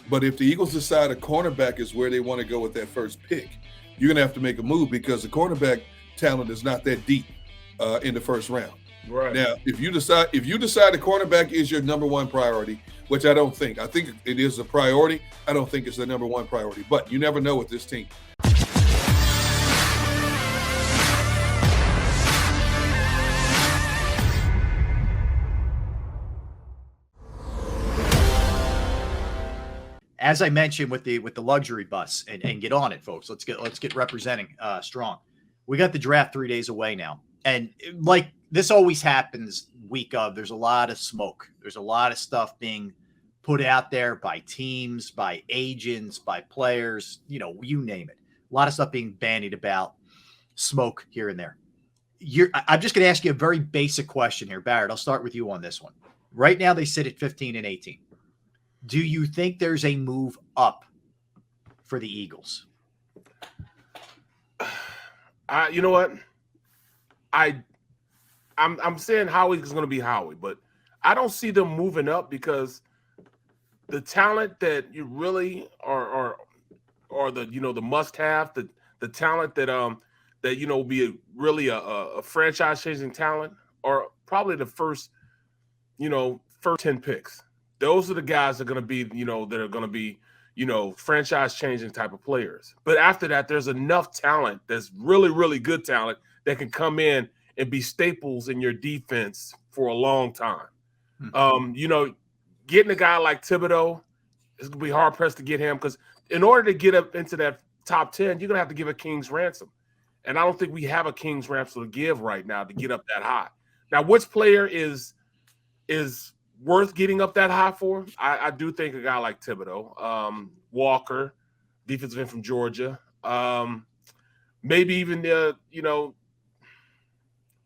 But if the Eagles decide a cornerback is where they want to go with that first pick, you're going to have to make a move because the cornerback talent is not that deep in the first round. Right. Now, if you decide the cornerback is your number one priority, which I don't think. I think it is a priority. I don't think it's the number one priority. But you never know with this team. As I mentioned with the luxury bus, and get on it, folks. Let's get representing strong. We got the draft 3 days away now, and like this always happens week of. There's a lot of smoke. There's a lot of stuff being put out there by teams, by agents, by players. You name it. A lot of stuff being bandied about, smoke here and there. I'm just going to ask you a very basic question here, Barrett. I'll start with you on this one. Right now, they sit at 15 and 18. Do you think there's a move up for the Eagles? You know what? I'm saying Howie is going to be Howie, but I don't see them moving up because the talent that you really are the the must have, the talent that will be really a franchise changing talent, are probably the first 10 picks. Those are the guys that are going to be, that are going to be, franchise-changing type of players. But after that, there's enough talent that's really, really good talent that can come in and be staples in your defense for a long time. Mm-hmm. Getting a guy like Thibodeau, it's going to be hard-pressed to get him because in order to get up into that top 10, you're going to have to give a king's ransom. And I don't think we have a king's ransom to give right now to get up that high. Now, which player is worth getting up that high for? I do think a guy like Thibodeau, Walker, defensive end from Georgia, maybe even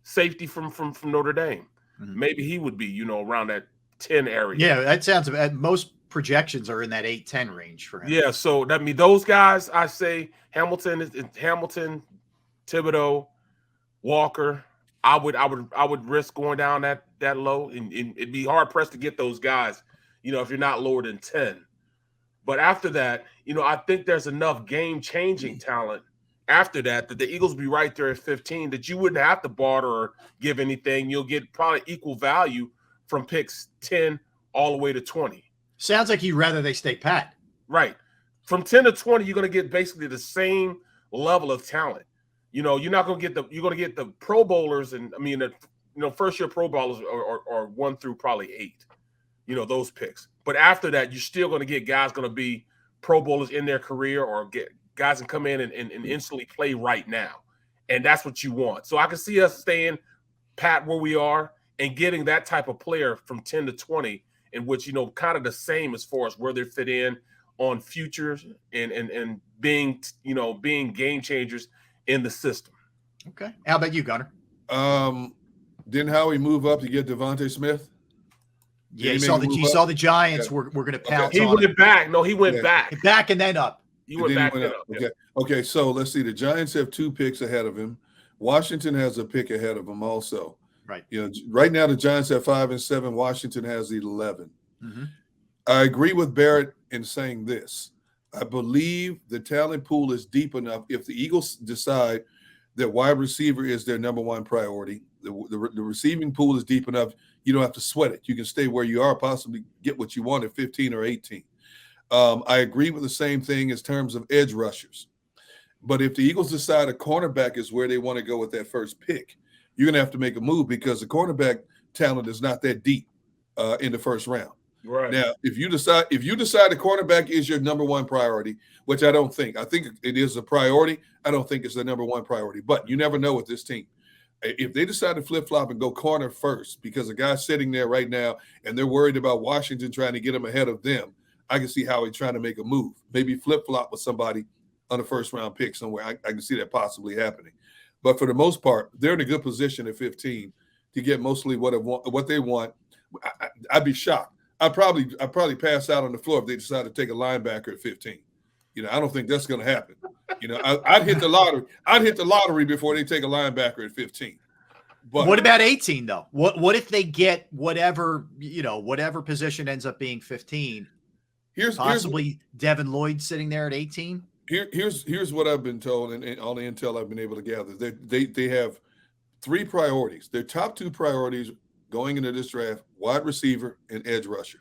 safety from Notre Dame. Mm-hmm. Maybe he would be around that 10 area. Yeah, that sounds. Most projections are in that 8-10 range for him. Yeah, so that means those guys. I say Hamilton, Thibodeau, Walker. I would risk going down that low, and it'd be hard pressed to get those guys, if you're not lower than 10. But after that, I think there's enough game changing talent after that the Eagles be right there at 15 that you wouldn't have to barter or give anything. You'll get probably equal value from picks 10 all the way to 20. Sounds like you'd rather they stay pat. Right. From 10 to 20, you're going to get basically the same level of talent. You're not going to get you're going to get the Pro Bowlers, and first year Pro Bowlers are 1 through probably 8, those picks. But after that, you're still going to get guys going to be Pro Bowlers in their career, or get guys can come in and instantly play right now. And that's what you want. So I can see us staying pat where we are and getting that type of player from 10 to 20, in which, kind of the same as far as where they fit in on futures and being game changers in the system. Okay. How about you, Gunner? Didn't Howie move up to get Devontae Smith? Yeah, you saw the Giants were going to pounce on him. He went back. No, he went back. Back and then up. He went back and up. Okay, so let's see. The Giants have 2 picks ahead of him. Washington has a pick ahead of him also. Right. Right now the Giants have 5 and 7. Washington has 11. Mm-hmm. I agree with Barrett in saying this. I believe the talent pool is deep enough. If the Eagles decide that wide receiver is their number one priority, the receiving pool is deep enough, you don't have to sweat it. You can stay where you are, possibly get what you want at 15 or 18. I agree with the same thing in terms of edge rushers. But if the Eagles decide a cornerback is where they want to go with that first pick, you're going to have to make a move because the cornerback talent is not that deep in the first round. Right. Now, if you decide the cornerback is your number one priority, which I don't think. I think it is a priority. I don't think it's the number one priority. But you never know with this team. If they decide to flip-flop and go corner first because the guy's sitting there right now and they're worried about Washington trying to get him ahead of them, I can see Howie trying to make a move. Maybe flip-flop with somebody on a first-round pick somewhere. I can see that possibly happening. But for the most part, they're in a good position at 15 to get mostly what they want. I'd be shocked. I'd probably pass out on the floor if they decide to take a linebacker at 15. I don't think that's going to happen. I'd hit the lottery. I'd hit the lottery before they take a linebacker at 15. But what about 18 though? What if they get whatever position ends up being 15? Possibly Devin Lloyd sitting there at 18. Here's what I've been told, and all the intel I've been able to gather. They have 3 priorities. Their top 2 priorities going into this draft: wide receiver and edge rusher.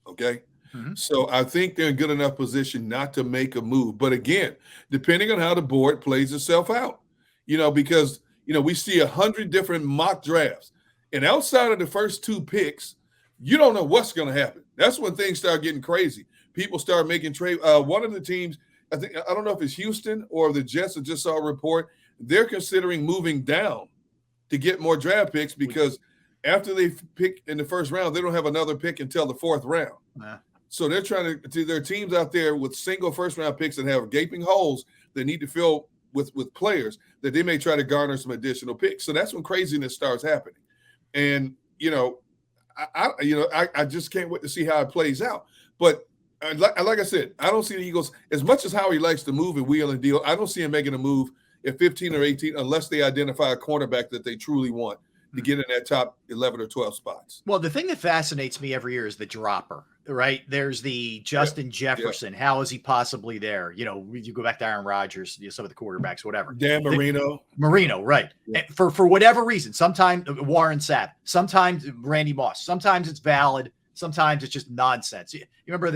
Okay. Mm-hmm. So I think they're in good enough position not to make a move. But again, depending on how the board plays itself out, because, we see 100 different mock drafts, and outside of the first 2 picks, you don't know what's going to happen. That's when things start getting crazy. People start making trade. One of the teams, I don't know if it's Houston or the Jets, I just saw a report, they're considering moving down to get more draft picks because after they pick in the first round, they don't have another pick until the 4th round. Nah. So they're trying to there are teams out there with single first-round picks that have gaping holes they need to fill with players that they may try to garner some additional picks. So that's when craziness starts happening. And, I just can't wait to see how it plays out. But like I said, I don't see the Eagles, as much as Howie likes to move and wheel and deal, I don't see him making a move at 15 or 18 unless they identify a cornerback that they truly want to get in that top 11 or 12 spots. Well, the thing that fascinates me every year is the dropper, right? There's the Justin Jefferson. Yeah. How is he possibly there? You go back to Aaron Rodgers, some of the quarterbacks, whatever. Dan Marino. Marino, right. Yeah. For whatever reason, sometimes Warren Sapp, sometimes Randy Moss, sometimes it's valid, sometimes it's just nonsense. You remember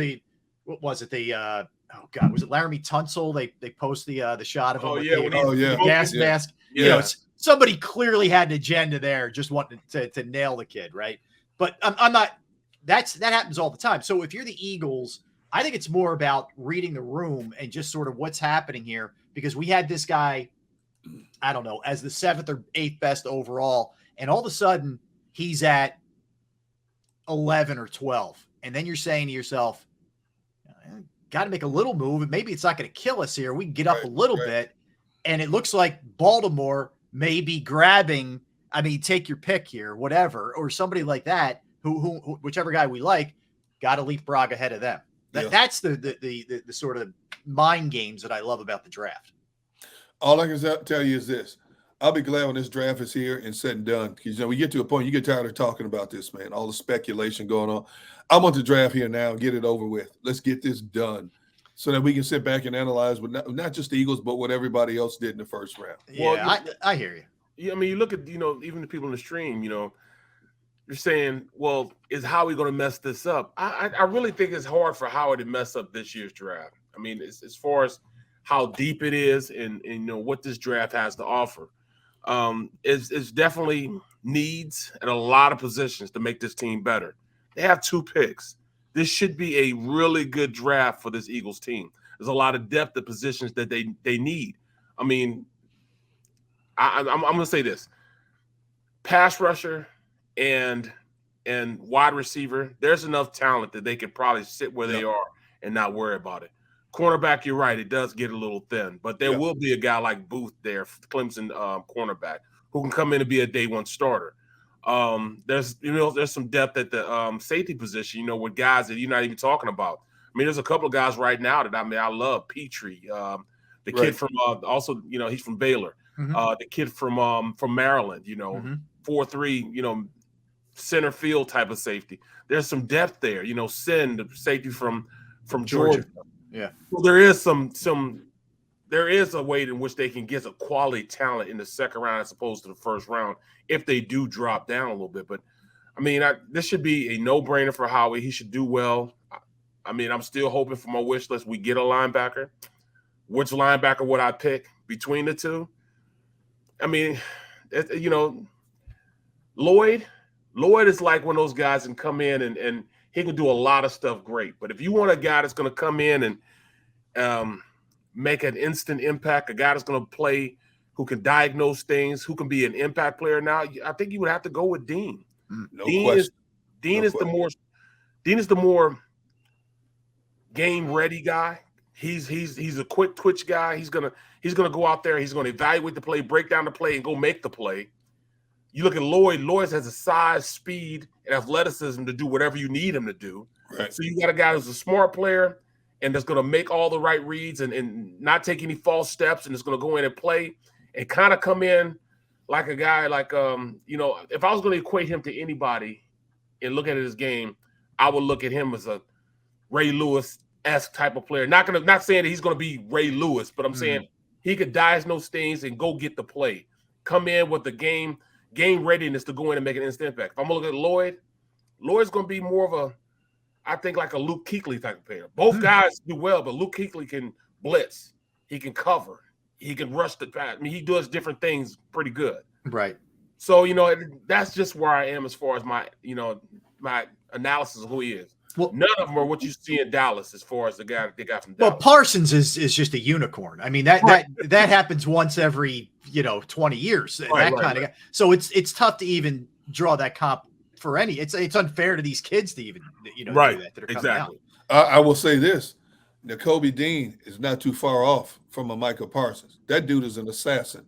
what was it? Was it Laramie Tunsil? They post the shot of him with the gas mask. Yeah. Somebody clearly had an agenda there, just wanting to nail the kid, right? But I'm not. That happens all the time. So if you're the Eagles, I think it's more about reading the room and just sort of what's happening here, because we had this guy, I don't know, as the 7th or 8th best overall, and all of a sudden he's at 11 or 12, and then you're saying to yourself, got to make a little move. Maybe it's not going to kill us here. We can get up a little bit, and it looks like Baltimore may be grabbing, take your pick here, whatever, or somebody like that, who whichever guy we like, got to leapfrog ahead of them. That's the sort of mind games that I love about the draft. All I can tell you is this. I'll be glad when this draft is here and said and done. Because, we get to a point, you get tired of talking about this, man, all the speculation going on. I want the draft here now, get it over with. Let's get this done so that we can sit back and analyze with not just the Eagles, but what everybody else did in the first round. Yeah, I hear you. Yeah, you look at, even the people in the stream, you're saying, well, is Howie going to mess this up? I really think it's hard for Howie to mess up this year's draft. As far as how deep it is and what this draft has to offer. It's definitely needs at a lot of positions to make this team better. They have 2 picks. This should be a really good draft for this Eagles team. There's a lot of depth at positions that they need. I'm going to say this. Pass rusher and wide receiver, there's enough talent that they could probably sit where they are and not worry about it. Cornerback, you're right, it does get a little thin, but there will be a guy like Booth there, Clemson cornerback, who can come in and be a day 1 starter. There's some depth at the safety position, with guys that you're not even talking about. There's a couple of guys right now that I love. Petrie, the kid from also, he's from Baylor. Mm-hmm. The kid from Maryland, 4'3", center field type of safety. There's some depth there. Sin, the safety from Georgia. Yeah. Well, there is there is a way in which they can get a quality talent in the second round as opposed to the first round if they do drop down a little bit. But this should be a no-brainer for Howie. He should do well. I'm still hoping for my wish list we get a linebacker. Which linebacker would I pick between the 2? Lloyd is like one of those guys that can come in and he can do a lot of stuff great. But if you want a guy that's going to come in and make an instant impact, a guy that's going to play, who can diagnose things, who can be an impact player now, I think you would have to go with Dean. Dean is the more game-ready guy. He's a quick twitch guy. He's gonna go out there. He's gonna evaluate the play, break down the play, and go make the play. You look at Lloyd. Lloyd has the size, speed, and athleticism to do whatever you need him to do. Right. So you got a guy who's a smart player and that's gonna make all the right reads and not take any false steps, and is gonna go in and play and kind of come in like a guy like if I was gonna equate him to anybody and look at his game, I would look at him as a Ray Lewis-esque type of player. Not saying that he's gonna be Ray Lewis, but I'm saying he could diagnose things and go get the play. Come in with the game readiness to go in and make an instant impact. If I'm gonna look at Lloyd's gonna be more of a, I think, like a Luke Kuechly type of player. Both guys do well, but Luke Kuechly can blitz, he can cover, he can rush the pass. I mean, he does different things pretty good. Right. So, that's just where I am as far as my analysis of who he is. Well, none of them are what you see in Dallas as far as the guy they got from Dallas. Well, Parsons is just a unicorn. I mean, that happens once every 20 years. That kind of guy. So it's tough to even draw that comp for any. It's unfair to these kids to even do that. That are coming out. I will say this: Nakobe Dean is not too far off from a Michael Parsons. That dude is an assassin.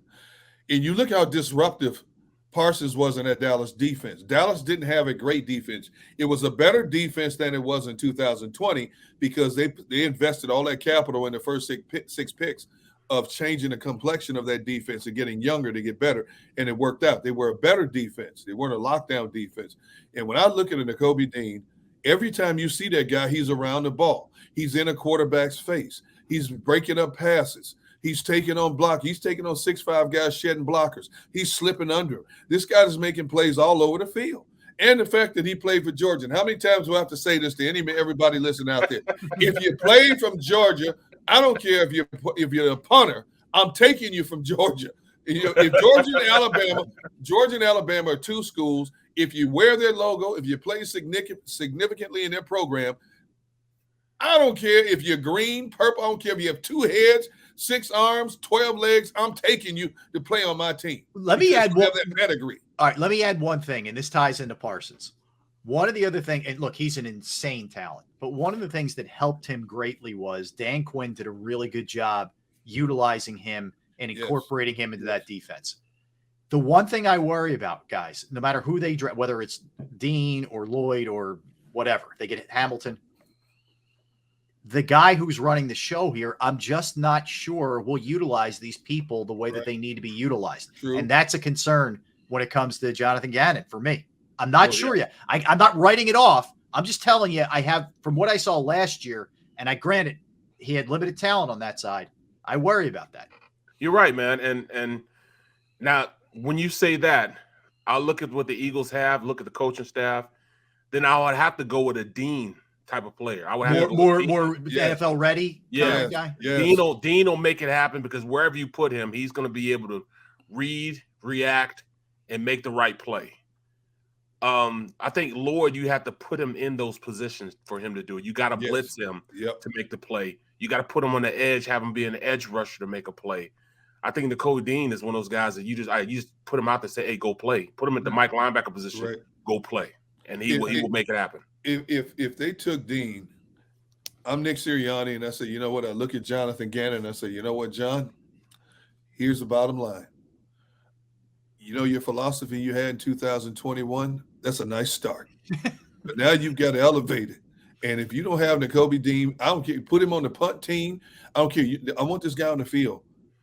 And you look how disruptive Parsons wasn't at Dallas defense. Dallas didn't have a great defense. It was a better defense than it was in 2020 because they invested all that capital in the first six picks of changing the complexion of that defense and getting younger to get better. And it worked out. They were a better defense. They weren't a lockdown defense. And when I look at Nakobe Dean, every time you see that guy, he's around the ball. He's in a quarterback's face. He's breaking up passes. He's taking on block. He's taking on 6'5" guys shedding blockers. He's slipping under him. This guy is making plays all over the field. And the fact that he played for Georgia. And how many times do I have to say this to everybody listening out there? If you played from Georgia, I don't care if you're a punter. I'm taking you from Georgia. If Georgia and Alabama are two schools. If you wear their logo, if you play significantly in their program, I don't care if you're green, purple. I don't care if you have 2 heads, 6 arms, 12 legs. I'm taking you to play on my team. Let me add one pedigree. All right, let me add one thing, and this ties into Parsons. One of the other things, and look, he's an insane talent, but one of the things that helped him greatly was Dan Quinn did a really good job utilizing him and incorporating him into that defense. The one thing I worry about, guys, no matter who they draft, whether it's Dean or Lloyd or whatever, they get Hamilton, the guy who's running the show here, I'm just not sure will utilize these people the way that they need to be utilized. True. And that's a concern when it comes to Jonathan Gannon for me. I'm not sure yet. I'm not writing it off. I'm just telling you, I have, from what I saw last year, and granted, he had limited talent on that side. I worry about that. You're right, man. And now when you say that, I'll look at what the Eagles have, look at the coaching staff, then I would have to go with a Dean type of player. I would have more NFL ready. Yeah, guy. Yes. Dean will make it happen because wherever you put him, he's going to be able to read, react, and make the right play. I think Lloyd, you have to put him in those positions for him to do it. You got to blitz him to make the play. You got to put him on the edge, have him be an edge rusher to make a play. I think Nakobe Dean is one of those guys that you just put him out there, say, hey, go play. Put him at the Mike linebacker position, go play, and he will make it happen. If they took Dean, I'm Nick Sirianni, and I say, you know what? I look at Jonathan Gannon, and I say, you know what, John? Here's the bottom line. Your philosophy you had in 2021, that's a nice start. But now you've got to elevate it. And if you don't have Nakobe Dean, I don't care. Put him on the punt team. I don't care. I want this guy on the field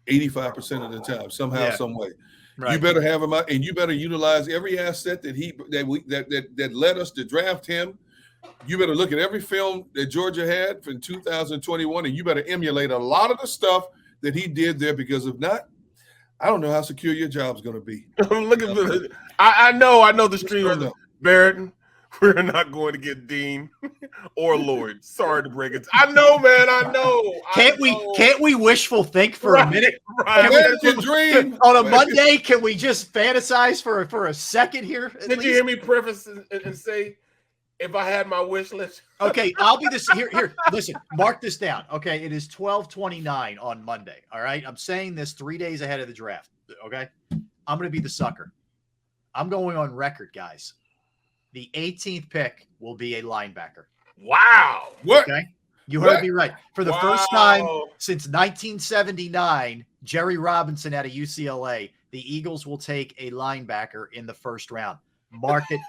85% of the time, somehow, some way. Right. You better have him out, and you better utilize every asset that led us to draft him. You better look at every film that Georgia had from 2021, and you better emulate a lot of the stuff that he did there, because if not, I don't know how secure your job's going to be. I know the streamers, Barrett. We're not going to get Dean or Lloyd. Sorry to break it. I know, man. I know. Can't we wishful think for a minute? Right. Dream. On a Monday, can we just fantasize for a second here? Did you hear me preface and say, if I had my wish list? Okay, I'll be this here. Listen, mark this down. Okay, it is 12:29 on Monday. All right, I'm saying this 3 days ahead of the draft. Okay, I'm going to be the sucker. I'm going on record, guys. The 18th pick will be a linebacker. Wow. What? Okay, you heard me right. For the first time since 1979, Jerry Robinson out of UCLA, the Eagles will take a linebacker in the first round. Mark it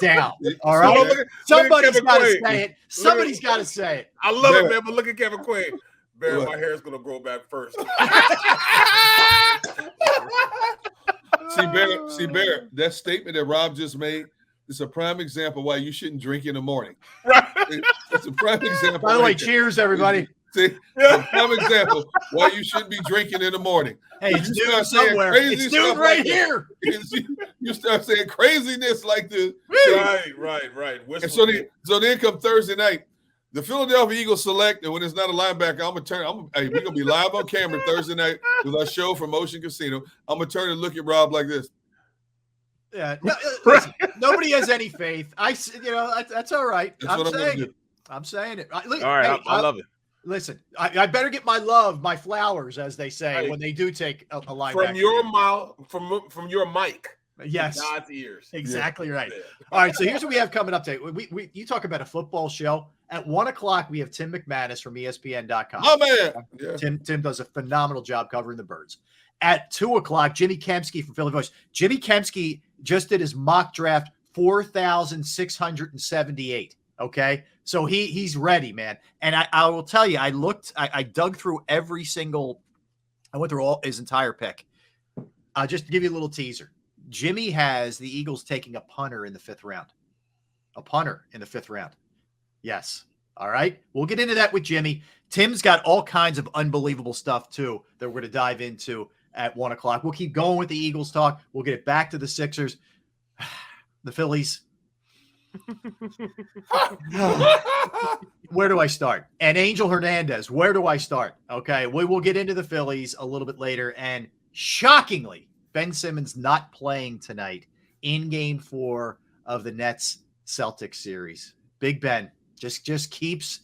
down. All right. Somebody's got to say it. Somebody's got to say it. I love it, man. But look at Kevin Quinn. Barry, my hair is going to grow back first. See, Barry, that statement that Rob just made, It's a prime example why you shouldn't drink in the morning. Right. It's a prime example. By the way, right there. cheers, everybody. See, it's a prime example why you shouldn't be drinking in the morning. Hey, it's You noon start saying somewhere. crazy It's noon stuff right like here. You start saying craziness like this. Right. And so then come Thursday night, the Philadelphia Eagles select, and when it's not a linebacker, hey, we're gonna be live on camera Thursday night with our show from Ocean Casino. I'm gonna turn and look at Rob like this. Yeah, no, listen, nobody has any faith. That's all right. That's what I'm gonna do. I'm saying it. All right, I love it. Listen, I better get my love, my flowers, as they say, Hey, when they do take a linebacker. From your mouth, from your mic. Yes. God's ears. Exactly right. Yeah. All right, so here's what we have coming up today. You talk about a football show. At 1 o'clock, we have Tim McManus from ESPN.com. Oh, man. Yeah. Tim does a phenomenal job covering the Birds. At 2 o'clock, Jimmy Kempski from Philly Voice. Jimmy Kempski just did his mock draft 4,678. Okay. So he's ready, man. And I will tell you, I dug through I went through all his entire pick. Just to give you a little teaser. Jimmy has the Eagles taking a punter in the 5th round. A punter in the 5th round. Yes. All right. We'll get into that with Jimmy. Tim's got all kinds of unbelievable stuff, too, that we're going to dive into at 1 o'clock. We'll keep going with the Eagles talk. We'll get it back to the Sixers. The Phillies. Where do I start? And Angel Hernandez, where do I start? Okay. We will get into the Phillies a little bit later. And shockingly, Ben Simmons not playing tonight in Game 4 of the Nets-Celtics series. Big Ben just keeps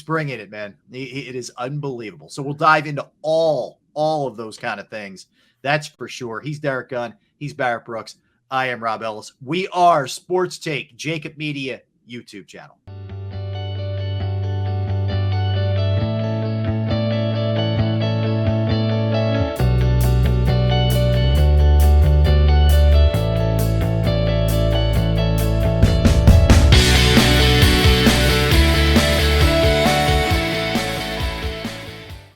bringing it, man. It is unbelievable. So we'll dive into all of those kind of things. That's for sure. He's Derek Gunn. He's Barrett Brooks. I am Rob Ellis. We are Sports Take, JAKIB Media YouTube channel.